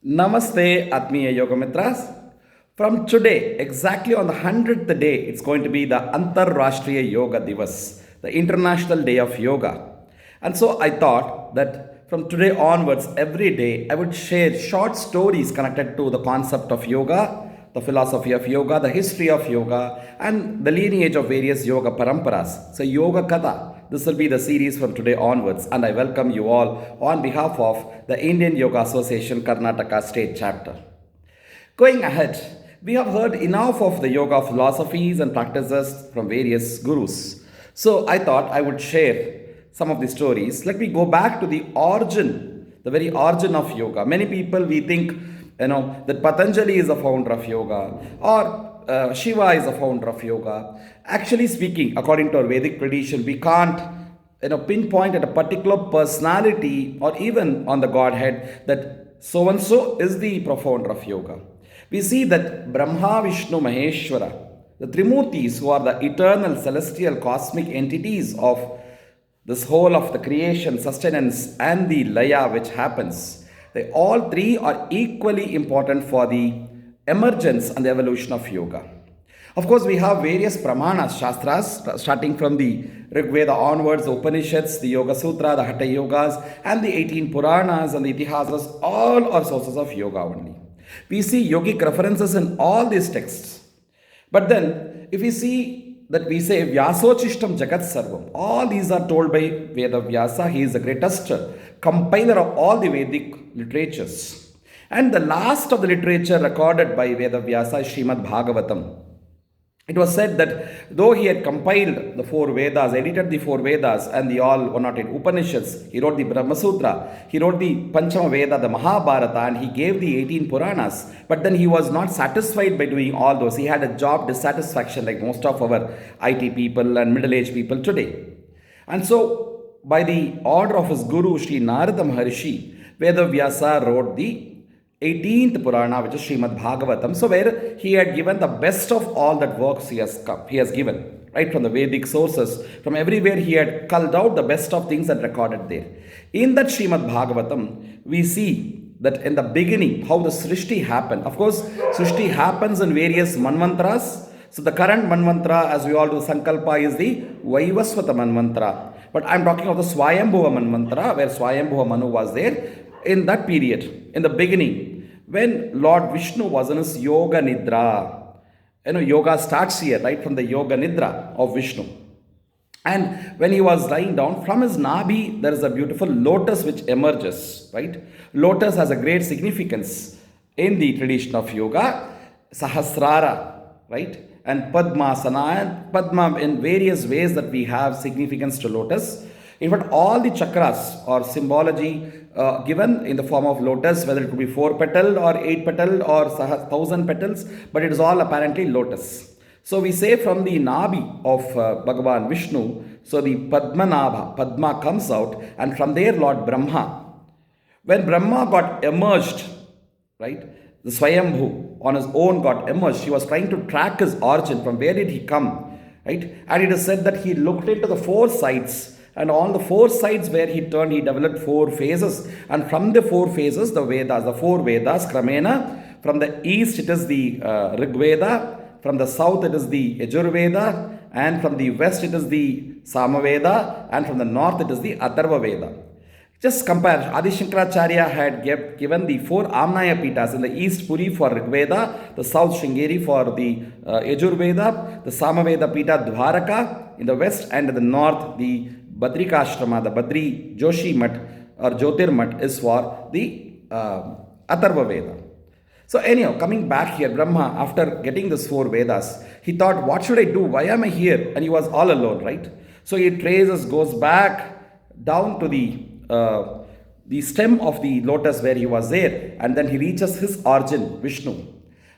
Namaste, Atmiya Yoga Mitras. From today, exactly on the 100th day, it's going to be the Antarrashtriya Yoga Divas, the International Day of Yoga. And so I thought that from today onwards, every day, I would share short stories connected to the concept of yoga, the philosophy of yoga, the history of yoga, and the lineage of various yoga paramparas. So, Yoga Katha. This will be the series from today onwards, and I welcome you all on behalf of the Indian Yoga Association Karnataka State Chapter. Going ahead, we have heard enough of the yoga philosophies and practices from various gurus. So I thought I would share some of the stories. Let me go back to the origin, the very origin of yoga. Many people we think, that Patanjali is the founder of yoga, or Shiva is the founder of yoga. Actually speaking, according to our Vedic tradition, we can't pinpoint at a particular personality or even on the Godhead that so and so is the profounder of yoga. We see that Brahma, Vishnu, Maheshwara, the Trimurtis, who are the eternal celestial cosmic entities of this whole of the creation, sustenance, and the laya which happens, they all three are equally important for the emergence and the evolution of yoga. Of course, we have various pramanas, shastras, starting from the Rig Veda onwards, the Upanishads, the Yoga Sutra, the Hatha Yogas, and the 18 Puranas and the Itihasas, all are sources of yoga only. We see yogic references in all these texts. But then, if we see that we say Vyasochistam Jagat Sarvam, all these are told by Veda Vyasa. He is the greatest compiler of all the Vedic literatures. And the last of the literature recorded by Veda Vyasa is Srimad Bhagavatam. It was said that though he had compiled the four Vedas, edited the four Vedas and the all 108 Upanishads, he wrote the Brahma Sutra, he wrote the Panchama Veda, the Mahabharata, and he gave the 18 Puranas. But then he was not satisfied by doing all those. He had a job dissatisfaction like most of our IT people and middle-aged people today. And so, by the order of his guru, Sri Narada Maharshi, Veda Vyasa wrote the 18th Purana, which is Srimad Bhagavatam. So, where he had given the best of all that works he has given, right from the Vedic sources, from everywhere he had culled out the best of things and recorded there. In that Srimad Bhagavatam, we see that in the beginning, how the Srishti happened. Of course, Srishti happens in various manvantras. So, the current manvantra, as we all do, Sankalpa, is the Vaivasvata manvantra. But I'm talking of the Swayambhuva manvantra, where Swayambhuva Manu was there. In that period, in the beginning, when Lord Vishnu was in his Yoga Nidra, yoga starts here, right from the Yoga Nidra of Vishnu. And when he was lying down, from his Nabhi, there is a beautiful lotus which emerges, right? Lotus has a great significance in the tradition of yoga. Sahasrara, right? And Padmasana, and Padma in various ways that we have significance to lotus. In fact, all the chakras or symbology given in the form of lotus, whether it could be 4-petaled or 8-petaled or 1,000 petals, but it is all apparently lotus. So we say from the Nabhi of Bhagavan Vishnu, so the Padmanabha, Padma comes out, and from there Lord Brahma. When Brahma got emerged, right, the Swayambhu on his own got emerged, he was trying to track his origin, from where did he come, right? And it is said that he looked into the four sides, and on the four sides where he turned, he developed four phases. And from the four phases, the Vedas, the four Vedas, Kramena, from the east it is the Rig Veda, from the south it is the Yajur Veda, and from the west it is the Samaveda, and from the north it is the Atharva Veda. Just compare, Adi Shankaracharya had given the four Amnaya Pitas in the east Puri for Rig Veda, the south Shringeri for the Yajur Veda, the Samaveda Pita Dwaraka in the west, and in the north the Badrikashrama, the Badri Joshi Mat or Jyotir Mat is for the Atharva Veda. So anyhow, coming back here, Brahma, after getting these four Vedas, he thought, what should I do? Why am I here? And he was all alone, right? So he traces, goes back down to the stem of the lotus where he was there, and then he reaches his origin, Vishnu.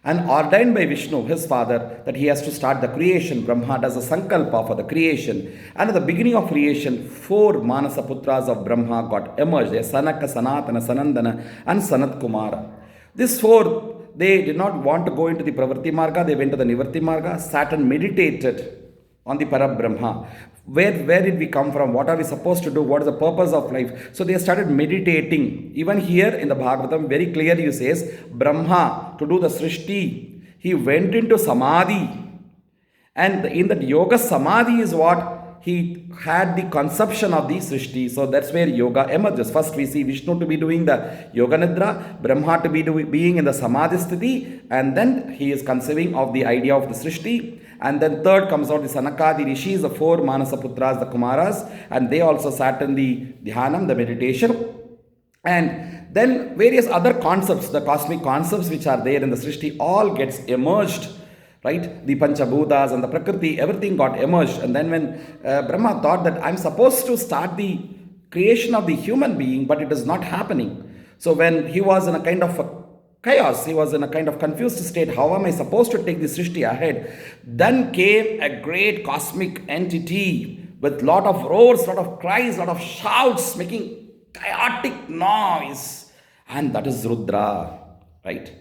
And ordained by Vishnu, his father, that he has to start the creation. Brahma does a sankalpa for the creation. And at the beginning of creation, four Manasa Putras of Brahma got emerged. They are Sanaka, Sanatana, Sanandana, and Sanat Kumara. These four, they did not want to go into the Pravrti Marga. They went to the Nivarti Marga, sat and meditated on the Parabrahma. Where did we come from? What are we supposed to do? What is the purpose of life? So they started meditating. Even here in the Bhagavatam, very clearly says, Brahma, to do the Srishti, he went into Samadhi. And in that yoga Samadhi is what? He had the conception of the Srishti. So that's where yoga emerges. First we see Vishnu to be doing the Yoga Nidra, Brahma to be being in the Samadhi Sthiti, and then he is conceiving of the idea of the Srishti. And then third comes out the Sanakadi Rishis, the four Manasaputras, the Kumaras, and they also sat in the Dhyanam, the meditation. And then various other concepts, the cosmic concepts which are there in the Srishti, all gets emerged. Right? The Panchabhutas and the Prakriti, everything got emerged. And then when Brahma thought that I'm supposed to start the creation of the human being, but it is not happening. So when he was in a kind of a chaos, he was in a kind of confused state, how am I supposed to take the Srishti ahead? Then came a great cosmic entity with lot of roars, lot of cries, lot of shouts, making chaotic noise. And that is Rudra, right?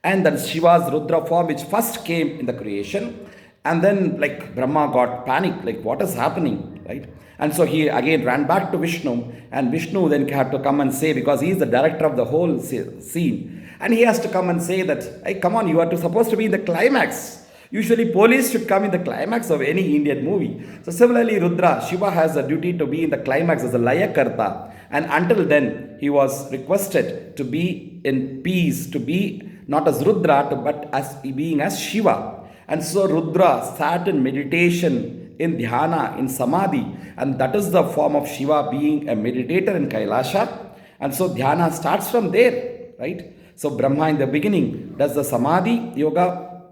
And that is Shiva's Rudra form, which first came in the creation. And then like Brahma got panicked, like what is happening, right? And so he again ran back to Vishnu, and Vishnu then had to come and say, because he is the director of the whole scene, and he has to come and say that, hey, come on, you are supposed to be in the climax. Usually police should come in the climax of any Indian movie. So similarly, Rudra, Shiva has a duty to be in the climax as a Layakarta. And until then, he was requested to be in peace, to be not as Rudra, but as being as Shiva. And so Rudra sat in meditation, in dhyana, in samadhi, and that is the form of Shiva being a meditator in Kailasha. And so dhyana starts from there, right? So Brahma in the beginning does the samadhi yoga,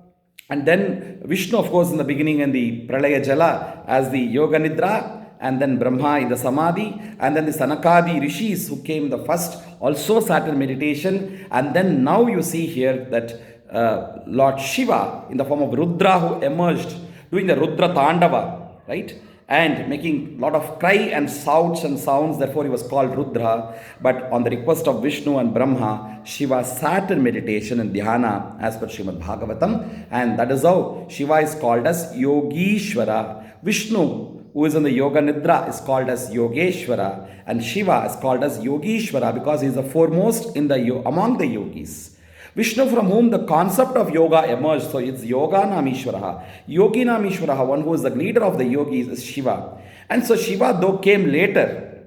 and then Vishnu, of course, in the beginning in the Pralaya Jala as the Yoga Nidra, and then Brahma in the Samadhi, and then the Sanakadi Rishis who came the first also sat in meditation. And then now you see here that Lord Shiva in the form of Rudra who emerged doing the Rudra Tandava, right? And making a lot of cry and shouts and sounds, therefore he was called Rudra. But on the request of Vishnu and Brahma, Shiva sat in meditation and dhyana as per Srimad Bhagavatam, and that is how Shiva is called as Yogishwara. Vishnu, who is in the Yoga Nidra, is called as Yogeshwara, and Shiva is called as Yogishwara because he is the foremost in the among the yogis. Vishnu, from whom the concept of yoga emerged, so it's Yoga Namishwaraha. Yogi Namishwaraha, one who is the leader of the yogis, is Shiva. And so Shiva, though, came later,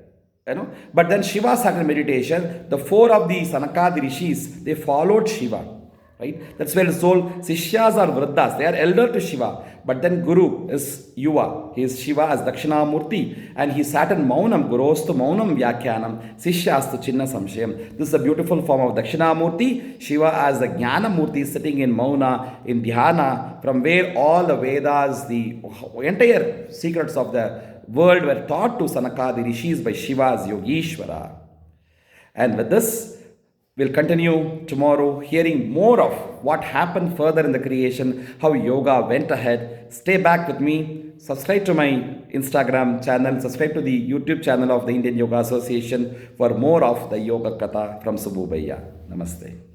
but then Shiva sat in meditation. The four of the Sanakadi Rishis, they followed Shiva. Right? That's where it's told Sishyas are Vriddhas. They are elder to Shiva. But then Guru is Yuva. He is Shiva as Dakshinamurti. And he sat in Maunam. Gurostu Maunam Vyakhyanam. Sisyastu Chinna Samshayam. This is a beautiful form of Dakshinamurti. Shiva as the Jnana Murti sitting in Mauna, in Dhyana, from where all the Vedas, the entire secrets of the world were taught to Sanakadi Rishis by Shiva as Yogishwara. And with this, we'll continue tomorrow hearing more of what happened further in the creation, how yoga went ahead. Stay back with me. Subscribe to my Instagram channel. Subscribe to the YouTube channel of the Indian Yoga Association for more of the Yoga Katha from Subbu Bhaiya. Namaste.